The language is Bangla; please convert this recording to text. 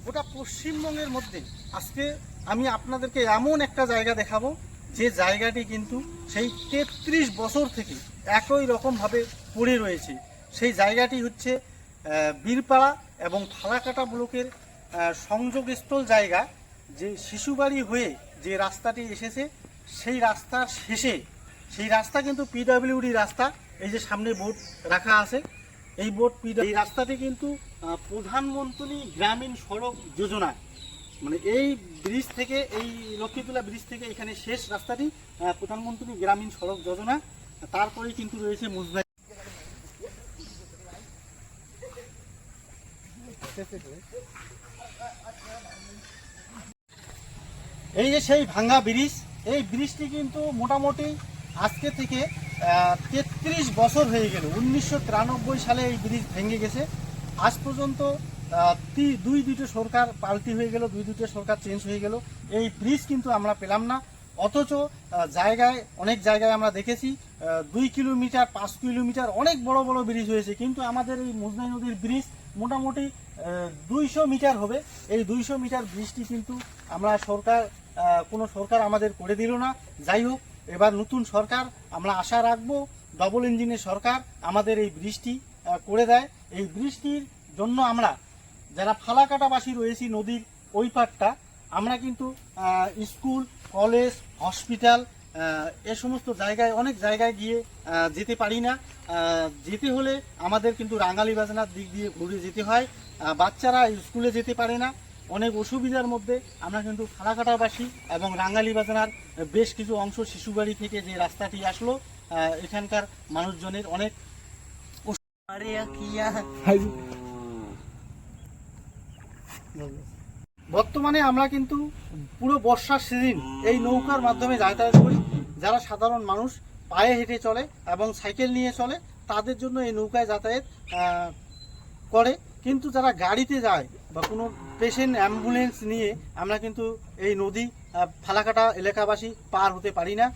গোটা পশ্চিমবঙ্গের মধ্যে আজকে আমি আপনাদেরকে এমন একটা জায়গা দেখাবো যে জায়গাটি কিন্তু সেই ৩৩ বছর থেকে একই রকমভাবে পড়ে রয়েছে। সেই জায়গাটি হচ্ছে বীরপাড়া এবং ফালাকাটা ব্লকের সংযোগস্থল জায়গা। যে শিশুবাড়ি হয়ে যে রাস্তাটি এসেছে সেই রাস্তার শেষে, সেই রাস্তা কিন্তু পিডব্লিউডি রাস্তা। এই যে সামনে বোর্ড রাখা আছে, এই বোর্ড এই রাস্তাটি কিন্তু প্রধানমন্ত্রী গ্রামীণ সড়ক যোজনা, মানে এই ব্রিজ থেকে, এই লক্ষ্মীতলা ব্রিজ থেকে এখানে শেষ রাস্তাটি প্রধানমন্ত্রী গ্রামীণ সড়ক যোজনা। তারপরেই কিন্তু রয়েছে মুজবাই। এই যে সেই ভাঙ্গা ব্রিজ, এই ব্রিজটি কিন্তু মোটামুটি আজকে থেকে ৩৩ বছর হয়ে গেল। 1993 সালে এই ব্রিজ ভেঙে গেছে। আজ পর্যন্ত দুটো সরকার পাল্টি হয়ে গেল, দুটো সরকার চেঞ্জ হয়ে গেল, এই ব্রিজ কিন্তু আমরা পেলাম না। অথচ জায়গায়, অনেক জায়গায় আমরা দেখেছি 2 কিলোমিটার 5 কিলোমিটার অনেক বড় বড় ব্রিজ হয়েছে, কিন্তু আমাদের এই মুজনাই নদীর ব্রিজ মোটামুটি 200 মিটার হবে। এই 200 মিটার ব্রিজটি কিন্তু আমরা কোনো সরকার আমাদের করে দিল না। যাই হোক, এবার নতুন সরকার, আমরা আশা রাখবো ডবল ইঞ্জিনের সরকার আমাদের এই ব্রিজটি করে দেয়। এই ব্রিজটির জন্য আমরা যারা ফালাকাটাবাসী রয়েছি নদীর ওই পাড়টা, আমরা কিন্তু স্কুল, কলেজ, হসপিটাল এ সমস্ত জায়গায়, অনেক জায়গায় গিয়ে যেতে পারি না। যেতে হলে আমাদের কিন্তু রাঙ্গালি বাজনার দিক দিয়ে ঘুরে যেতে হয়। বাচ্চারা স্কুলে যেতে পারে না, অনেক অসুবিধার মধ্যে আমরা কিন্তু ফালাকাটাবাসী এবং রাঙ্গালি বাজনার বেশ কিছু অংশ শিশুবাড়ি থেকে যে রাস্তাটি আসলো, এখানকার মানুষজনের অনেক। বর্তমানে আমরা কিন্তু পুরো বর্ষার সিজন এই নৌকার মাধ্যমে যাতায়াত করি। যারা সাধারণ মানুষ পায়ে হেঁটে চলে এবং সাইকেল নিয়ে চলে, তাদের জন্য এই নৌকায় যাতায়াত করে। কিন্তু যারা গাড়িতে যায় বা কোনো পেশেন্ট অ্যাম্বুলেন্স নিয়ে, আমরা কিন্তু এই নদী ফালাকাটা এলাকাবাসী পার হতে পারি না।